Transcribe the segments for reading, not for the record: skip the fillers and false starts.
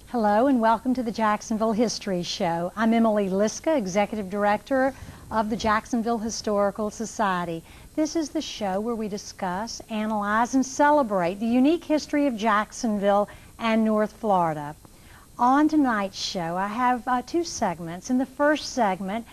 Hello and welcome to the Jacksonville History Show. I'm Emily Liska, Executive Director of the Jacksonville Historical Society. This is the show where we discuss, analyze, and celebrate the unique history of Jacksonville and North Florida. On tonight's show, I have two segments. In the first segment,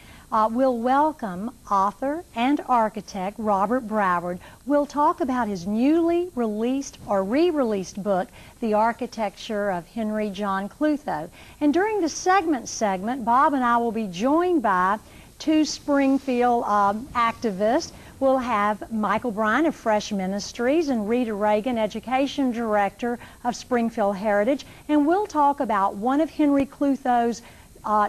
we'll welcome author and architect Robert Broward. We'll talk about his newly released or re-released book, The Architecture of Henry John Klutho. And during the segment, Bob and I will be joined by two Springfield activists. We'll have Michael Bryan of Fresh Ministries and Rita Reagan, Education Director of Springfield Heritage. And we'll talk about one of Henry Klutho's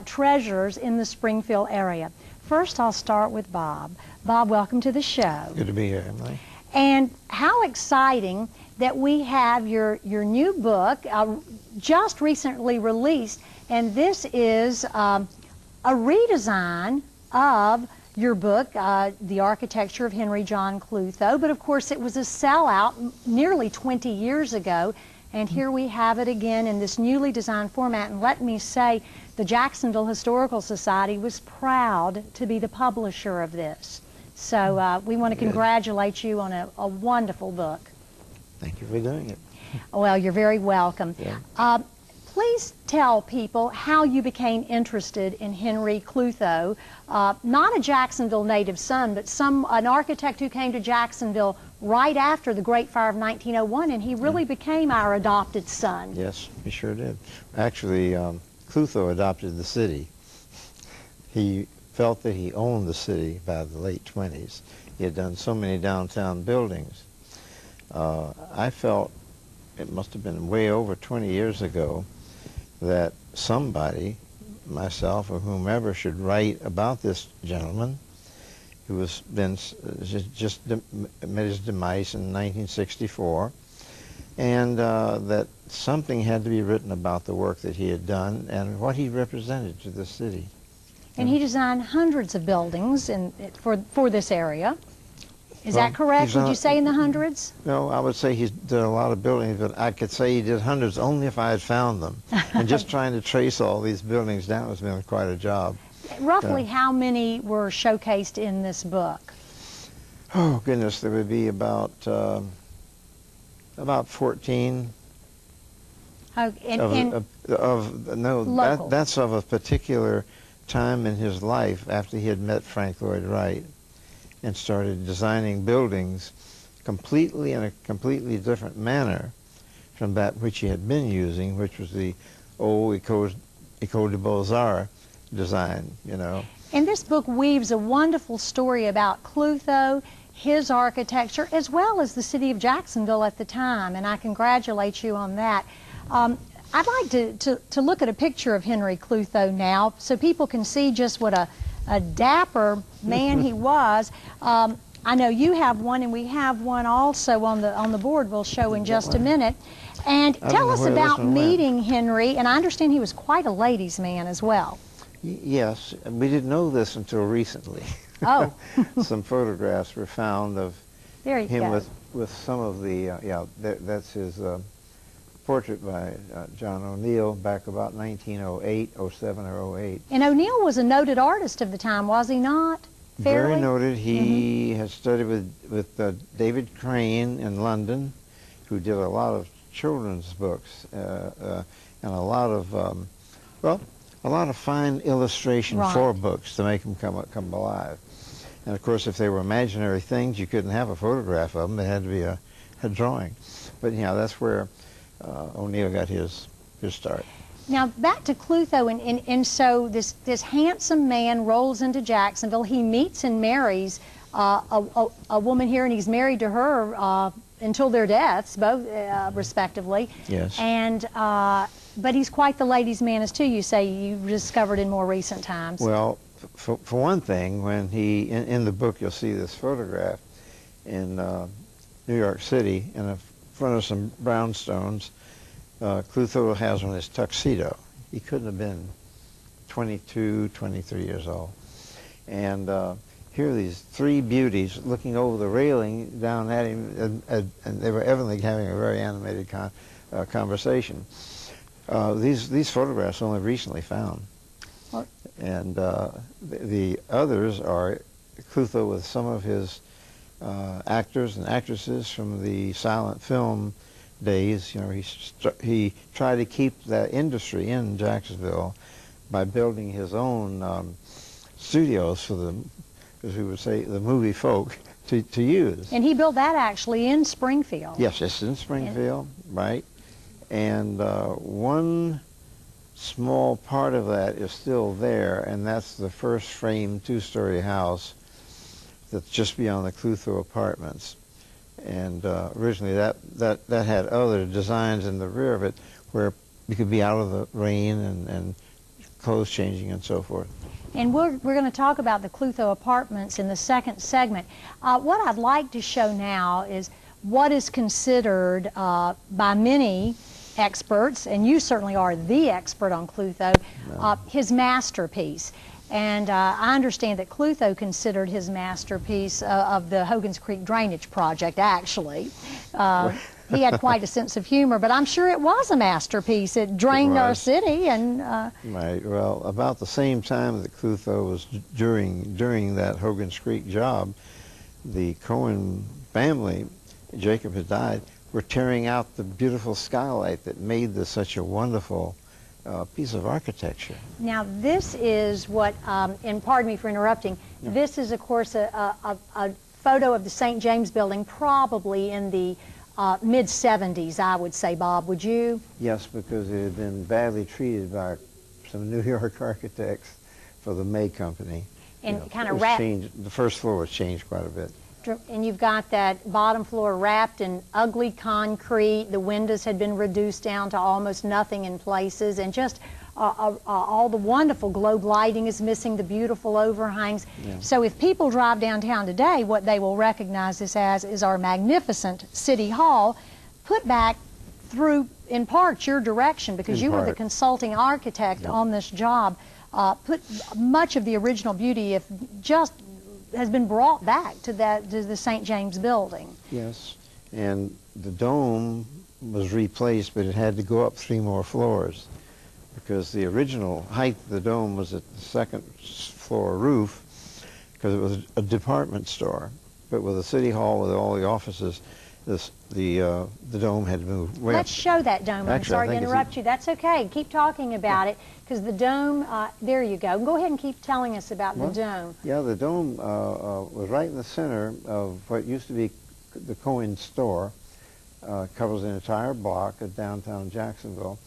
treasures in the Springfield area. First, I'll start with Bob. Bob, welcome to the show. Good to be here, Emily. And how exciting that we have your new book just recently released, and this is a redesign of your book, The Architecture of Henry John Klutho, but of course it was a sellout nearly 20 years ago, and here we have it again in this newly designed format. And let me say, the Jacksonville Historical Society was proud to be the publisher of this. So we want to congratulate you on a wonderful book. Thank you for doing it. Well, you're very welcome. Yeah. Please tell people how you became interested in Henry Klutho, not a Jacksonville native son, but an architect who came to Jacksonville right after the Great Fire of 1901, and he really became our adopted son. Yes, he sure did. Actually, Klutho adopted the city. He felt that he owned the city by the late 20s. He had done so many downtown buildings. I felt, it must have been way over 20 years ago, that somebody, myself or whomever, should write about this gentleman who was just met his demise in 1964, and that something had to be written about the work that he had done and what he represented to the city. And he designed hundreds of buildings for this area. Is that correct? Would you say in the hundreds? No, I would say he did a lot of buildings, but I could say he did hundreds only if I had found them. And just trying to trace all these buildings down has been quite a job. Roughly how many were showcased in this book? Oh, goodness, there would be about 14. That's of a particular time in his life after he had met Frank Lloyd Wright and started designing buildings completely in a completely different manner from that which he had been using, which was the old École de Beaux-Arts design, you know. And this book weaves a wonderful story about Klutho, his architecture, as well as the city of Jacksonville at the time, and I congratulate you on that. I'd like to look at a picture of Henry Klutho now so people can see just what a dapper man he was. I know you have one, and we have one also on the board we'll show in just a minute. And tell us about meeting Henry, and I understand he was quite a ladies' man as well. Yes, we didn't know this until recently. Oh. Some photographs were found of him with some of the, that's his portrait by John O'Neill back about 1908, 07 or 08. And O'Neill was a noted artist of the time, was he not? Fairly? Very noted. He has studied with David Crane in London, who did a lot of children's books and a lot of fine illustration for books to make them come alive. And of course, if they were imaginary things, you couldn't have a photograph of them. They had to be a drawing. But yeah, that's where O'Neill got his start. Now back to Klutho, and so this handsome man rolls into Jacksonville. He meets and marries a woman here, and he's married to her until their deaths, both respectively. Yes. And but he's quite the ladies' man, as too. You say you discovered in more recent times. Well, for one thing, when he in the book you'll see this photograph in New York City in front of some brownstones. Klutho has on his tuxedo. He couldn't have been 22, 23 years old. And here are these three beauties looking over the railing down at him, and they were evidently having a very animated conversation. These photographs only recently found. Well, And the others are Klutho with some of his actors and actresses from the silent film days. You know, he tried to keep that industry in Jacksonville by building his own studios for the, as we would say, the movie folk to use. and he built that actually in Springfield. Yes, it's in Springfield, right? And one small part of that is still there, and that's the first frame two-story house that's just beyond the Klutho apartments. And originally that had other designs in the rear of it where you could be out of the rain and clothes changing and so forth. And we're going to talk about the Klutho apartments in the second segment. What I'd like to show now is what is considered by many experts, and you certainly are the expert on Klutho, his masterpiece. And I understand that Klutho considered his masterpiece of the Hogan's Creek Drainage Project, actually. He had quite a sense of humor, but I'm sure it was a masterpiece. It drained our city, and right. Well, about the same time that Klutho was during that Hogan's Creek job, the Cohen family, Jacob had died, were tearing out the beautiful skylight that made this such a wonderful piece of architecture. now this is what, and pardon me for interrupting, this is of course a photo of the St. James building probably in the mid-70s, I would say. Bob, would you? Yes, because it had been badly treated by some New York architects for the May Company. And kind of wrapped. The first floor was changed quite a bit. And you've got that bottom floor wrapped in ugly concrete. The windows had been reduced down to almost nothing in places, and just all the wonderful globe lighting is missing, the beautiful overhangs. Yeah. So if people drive downtown today, what they will recognize this as is our magnificent City Hall, put back through, in part, your direction, because you were the consulting architect on this job. Put much of the original beauty, if just has been brought back to the St. James building. Yes, and the dome was replaced, but it had to go up 3 more floors because the original height of the dome was at the second floor roof because it was a department store. But with the City Hall, with all the offices, the dome had moved way Let's up. show that dome. I'm Actually, sorry to interrupt you. That's okay. Keep talking about it, because the dome, there you go. Go ahead and keep telling us about the dome. Yeah, the dome was right in the center of what used to be the Cohen store. Covers an entire block of downtown Jacksonville.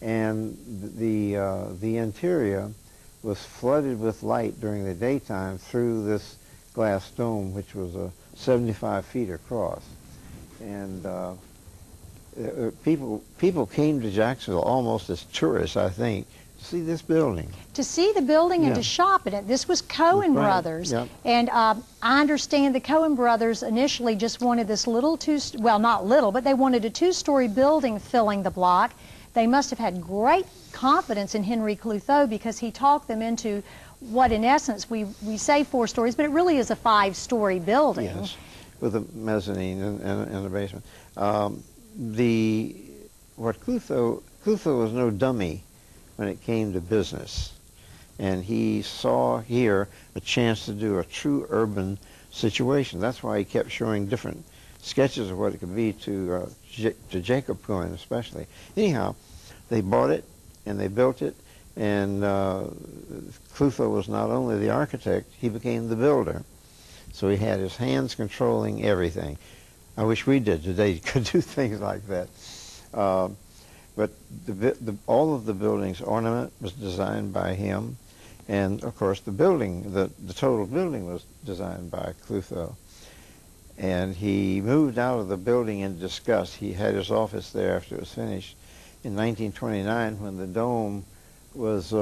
And the interior was flooded with light during the daytime through this glass dome, which was 75 feet across. And people came to Jacksonville almost as tourists, I think, to see this building. To see the building and to shop in it. This was Cohen Brothers. Yep. And I understand the Cohen Brothers initially just wanted this little well, not little, but they wanted a 2-story building filling the block. They must have had great confidence in Henry Klutho, because he talked them into what, in essence, we say 4 stories, but it really is a 5-story building. Yes, with a mezzanine and a basement. Klutho was no dummy when it came to business, and he saw here a chance to do a true urban situation. That's why he kept showing different sketches of what it could be to Jacob Cohen especially. Anyhow, they bought it and they built it, and Klutho was not only the architect, he became the builder. So he had his hands controlling everything. I wish we did today, could do things like that. But all of the building's ornament was designed by him, and of course the building, the total building was designed by Klutho. And he moved out of the building in disgust. He had his office there after it was finished in 1929 when the dome was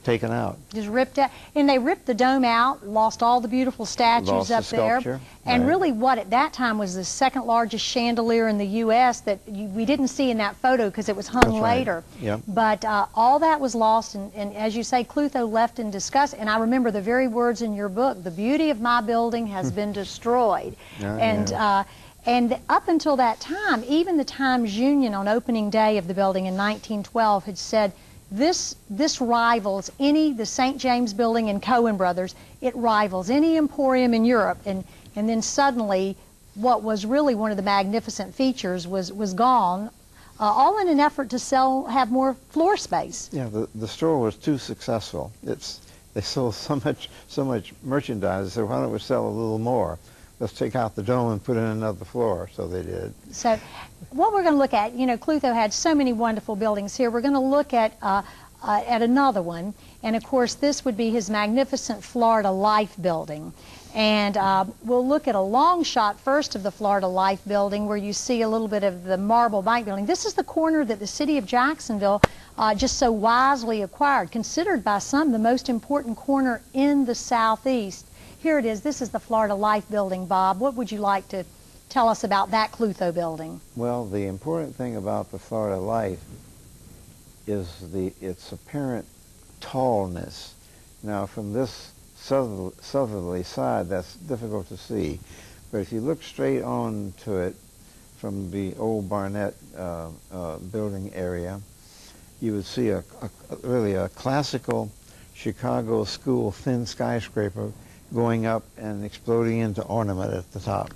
taken out. Just ripped out. And they ripped the dome out, lost all the beautiful statues up there. And really what at that time was the 2nd largest chandelier in the U.S. that we didn't see in that photo because it was hung later. Yeah. But all that was lost, and as you say, Klutho left in disgust. And I remember the very words in your book, "The beauty of my building has been destroyed." And up until that time, even the Times Union on opening day of the building in 1912 had said, this rivals the St. James Building and Cohen Brothers, it rivals any emporium in Europe. And then suddenly, what was really one of the magnificent features was gone, all in an effort to have more floor space. Yeah, the store was too successful. They sold so much merchandise, so why don't we sell a little more? Let's take out the dome and put in another floor. So they did. So what we're going to look at, Klutho had so many wonderful buildings here. We're going to look at another one. And of course, this would be his magnificent Florida Life building. And we'll look at a long shot first of the Florida Life building, where you see a little bit of the marble bank building. This is the corner that the city of Jacksonville just so wisely acquired, considered by some the most important corner in the southeast. Here it is. This is the Florida Life building, Bob. What would you like to tell us about that Klutho building? Well, the important thing about the Florida Life is its apparent tallness. Now, from this southerly side, that's difficult to see. But if you look straight on to it from the old Barnett building area, you would see really a classical Chicago school thin skyscraper going up and exploding into ornament at the top.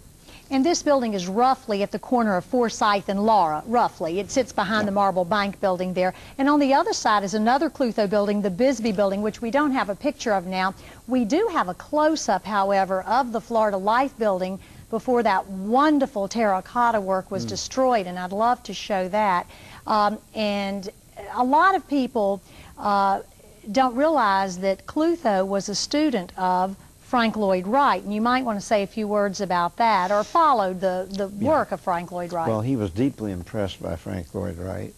And this building is roughly at the corner of Forsyth and Laura, roughly. It sits behind the Marble Bank building there. And on the other side is another Klutho building, the Bisbee building, which we don't have a picture of now. We do have a close-up, however, of the Florida Life building before that wonderful terracotta work was destroyed, and I'd love to show that. And a lot of people don't realize that Klutho was a student of Frank Lloyd Wright, and you might want to say a few words about that, or followed the work of Frank Lloyd Wright. Well, he was deeply impressed by Frank Lloyd Wright,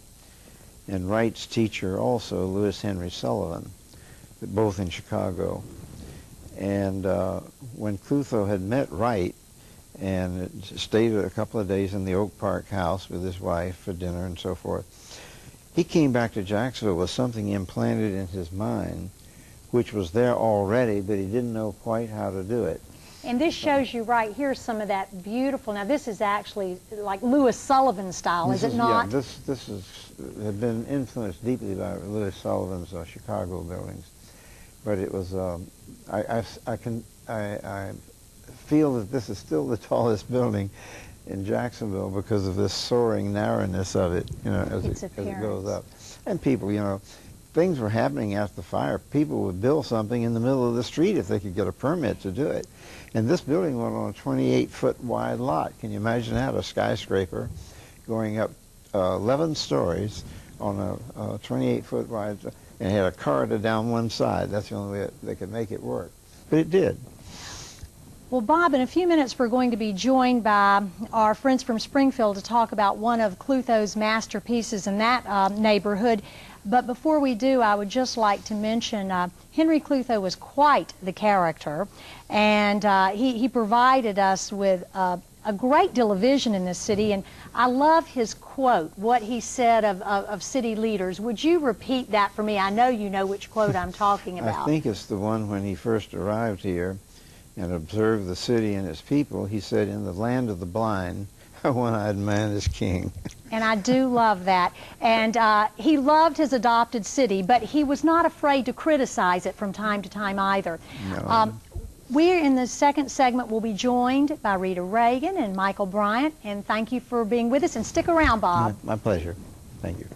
and Wright's teacher also, Lewis Henry Sullivan, both in Chicago. And when Klutho had met Wright and stayed a couple of days in the Oak Park house with his wife for dinner and so forth, he came back to Jacksonville with something implanted in his mind, which was there already, but he didn't know quite how to do it. And this shows you right here some of that beautiful, now this is actually like Lewis Sullivan style, is it not? Yeah, this had been influenced deeply by Lewis Sullivan's Chicago buildings. But it was, I feel that this is still the tallest building in Jacksonville because of this soaring narrowness of it, as it goes up. And people, things were happening after the fire. People would build something in the middle of the street if they could get a permit to do it. And this building went on a 28-foot wide lot. Can you imagine that? A skyscraper going up 11 stories on a 28-foot wide, and had a corridor down one side. That's the only way they could make it work. But it did. Well, Bob, in a few minutes we're going to be joined by our friends from Springfield to talk about one of Klutho's masterpieces in that neighborhood. But before we do, I would just like to mention Henry Klutho was quite the character, and he provided us with a great deal of vision in this city, and I love his quote, what he said of city leaders. Would you repeat that for me? I know you know which quote I'm talking about. I think it's the one when he first arrived here and observed the city and its people. He said, "In the land of the blind, a one-eyed man is king." And I do love that. And he loved his adopted city, but he was not afraid to criticize it from time to time either. No. We're in the second segment. We'll be joined by Rita Reagan and Michael Bryant. And thank you for being with us. And stick around, Bob. My pleasure. Thank you.